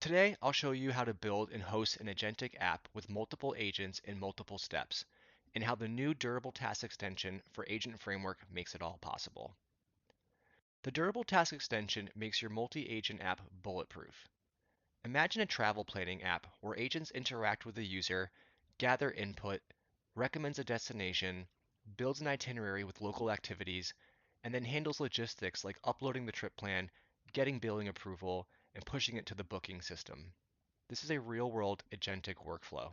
Today, I'll show you how to build and host an agentic app with multiple agents in multiple steps, and how the new Durable Task extension for Agent Framework makes it all possible. The Durable Task extension makes your multi-agent app bulletproof. Imagine a travel planning app where agents interact with the user, gather input, recommends a destination, builds an itinerary with local activities, and then handles logistics like uploading the trip plan, getting billing approval, and pushing it to the booking system. This is a real-world agentic workflow.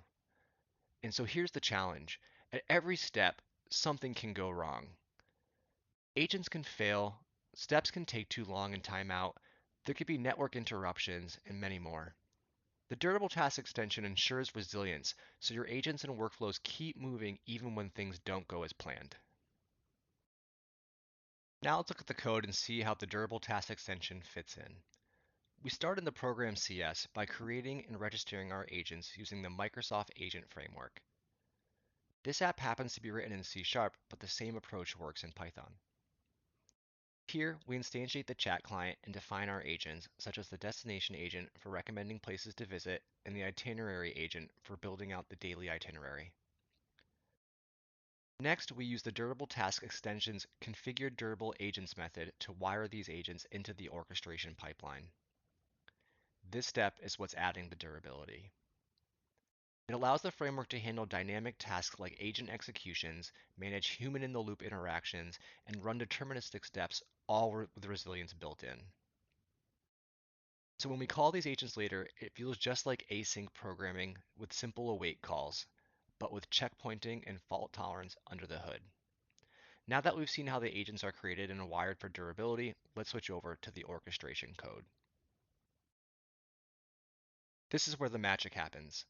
And so here's the challenge. At every step, something can go wrong. Agents can fail, steps can take too long and time out, there could be network interruptions, and many more. The Durable Task extension ensures resilience, so your agents and workflows keep moving even when things don't go as planned. Now let's look at the code and see how the Durable Task extension fits in. We start in the program CS by creating and registering our agents using the Microsoft Agent Framework. This app happens to be written in C#, but the same approach works in Python. Here, we instantiate the chat client and define our agents, such as the destination agent for recommending places to visit and the itinerary agent for building out the daily itinerary. Next, we use the Durable Task extension's configured durable agents method to wire these agents into the orchestration pipeline. This step is what's adding the durability. It allows the framework to handle dynamic tasks like agent executions, manage human-in-the-loop interactions, and run deterministic steps, all with resilience built in. So when we call these agents later, it feels just like async programming with simple await calls, but with checkpointing and fault tolerance under the hood. Now that we've seen how the agents are created and wired for durability, let's switch over to the orchestration code. This is where the magic happens.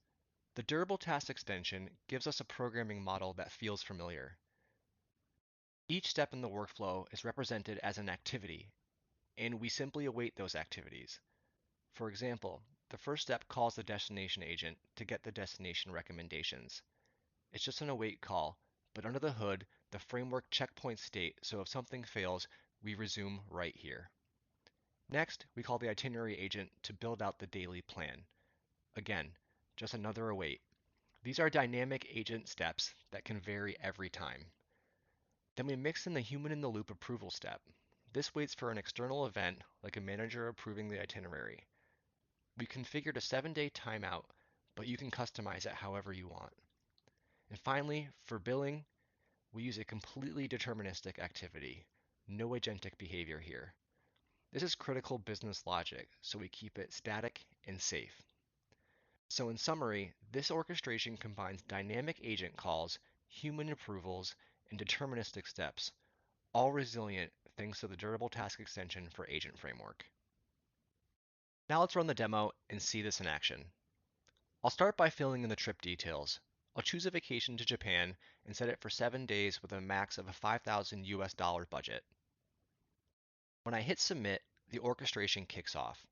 The Durable Task extension gives us a programming model that feels familiar. Each step in the workflow is represented as an activity, and we simply await those activities. For example, the first step calls the destination agent to get the destination recommendations. It's just an await call, but under the hood, the framework checkpoints state, so if something fails, we resume right here. Next, we call the itinerary agent to build out the daily plan. Again, just another await. These are dynamic agent steps that can vary every time. Then we mix in the human-in-the-loop approval step. This waits for an external event, like a manager approving the itinerary. We configured a 7-day timeout, but you can customize it however you want. And finally, for billing, we use a completely deterministic activity. No agentic behavior here. This is critical business logic, so we keep it static and safe. So in summary, this orchestration combines dynamic agent calls, human approvals, and deterministic steps, all resilient thanks to the Durable Task extension for Agent Framework. Now let's run the demo and see this in action. I'll start by filling in the trip details. I'll choose a vacation to Japan and set it for 7 days with a max of a $5,000 budget. When I hit submit, the orchestration kicks off.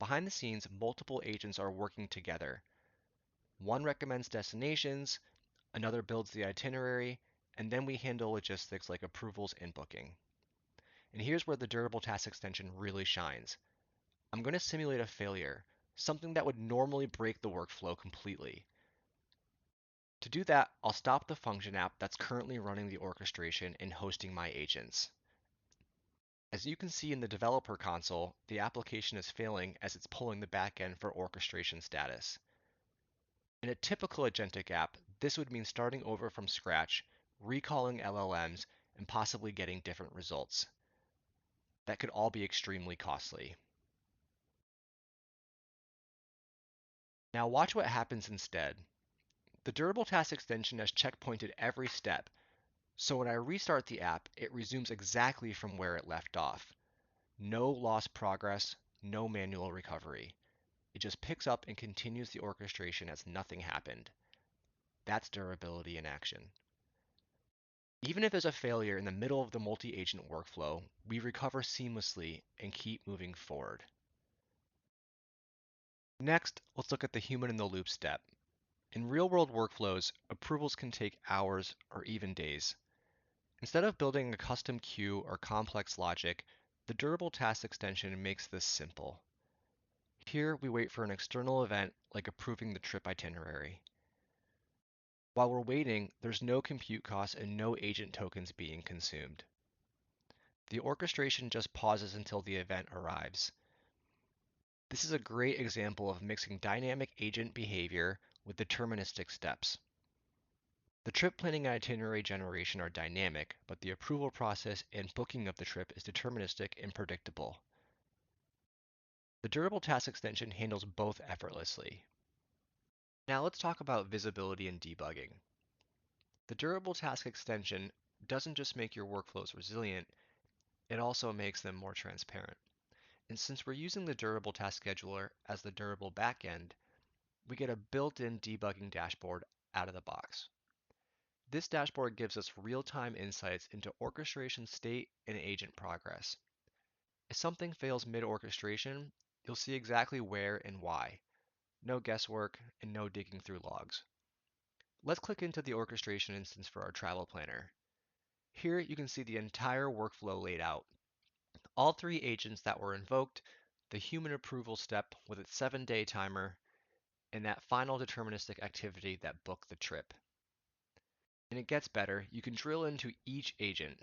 Behind the scenes, multiple agents are working together. One recommends destinations, another builds the itinerary, and then we handle logistics like approvals and booking. And here's where the Durable Task extension really shines. I'm going to simulate a failure, something that would normally break the workflow completely. To do that, I'll stop the function app that's currently running the orchestration and hosting my agents. As you can see in the developer console, the application is failing as it's pulling the backend for orchestration status. In a typical agentic app, this would mean starting over from scratch, recalling LLMs, and possibly getting different results. That could all be extremely costly. Now watch what happens instead. The Durable Task extension has checkpointed every step, so when I restart the app, it resumes exactly from where it left off. No lost progress, no manual recovery. It just picks up and continues the orchestration as nothing happened. That's durability in action. Even if there's a failure in the middle of the multi-agent workflow, we recover seamlessly and keep moving forward. Next, let's look at the human-in-the-loop step. In real-world workflows, approvals can take hours or even days. Instead of building a custom queue or complex logic, the Durable Task extension makes this simple. Here, we wait for an external event like approving the trip itinerary. While we're waiting, there's no compute costs and no agent tokens being consumed. The orchestration just pauses until the event arrives. This is a great example of mixing dynamic agent behavior with deterministic steps. The trip planning and itinerary generation are dynamic, but the approval process and booking of the trip is deterministic and predictable. The durable task extension handles both effortlessly. Now let's talk about visibility and debugging. The durable task extension doesn't just make your workflows resilient, it also makes them more transparent. And since we're using the durable task scheduler as the durable backend, we get a built-in debugging dashboard out of the box. This dashboard gives us real-time insights into orchestration state and agent progress. If something fails mid-orchestration, you'll see exactly where and why. No guesswork and no digging through logs. Let's click into the orchestration instance for our travel planner. Here you can see the entire workflow laid out. All three agents that were invoked, the human approval step with its 7-day timer, and that final deterministic activity that booked the trip. And it gets better, you can drill into each agent.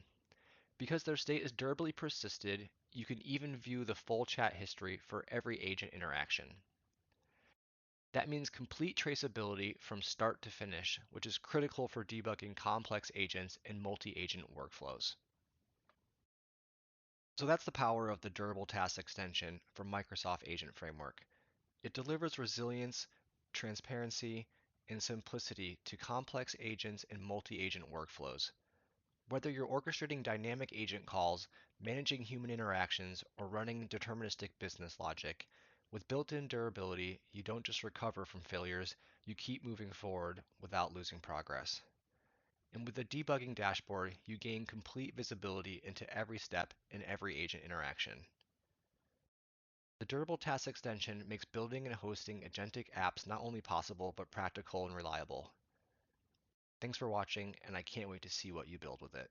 Because their state is durably persisted, you can even view the full chat history for every agent interaction. That means complete traceability from start to finish, which is critical for debugging complex agents and multi-agent workflows. So that's the power of the Durable Task Extension for Microsoft Agent Framework. It delivers resilience, transparency, and simplicity to complex agents and multi-agent workflows. Whether you're orchestrating dynamic agent calls, managing human interactions, or running deterministic business logic, with built-in durability, you don't just recover from failures, you keep moving forward without losing progress. And with the debugging dashboard, you gain complete visibility into every step in every agent interaction. The Durable Task Extension makes building and hosting agentic apps not only possible, but practical and reliable. Thanks for watching, and I can't wait to see what you build with it.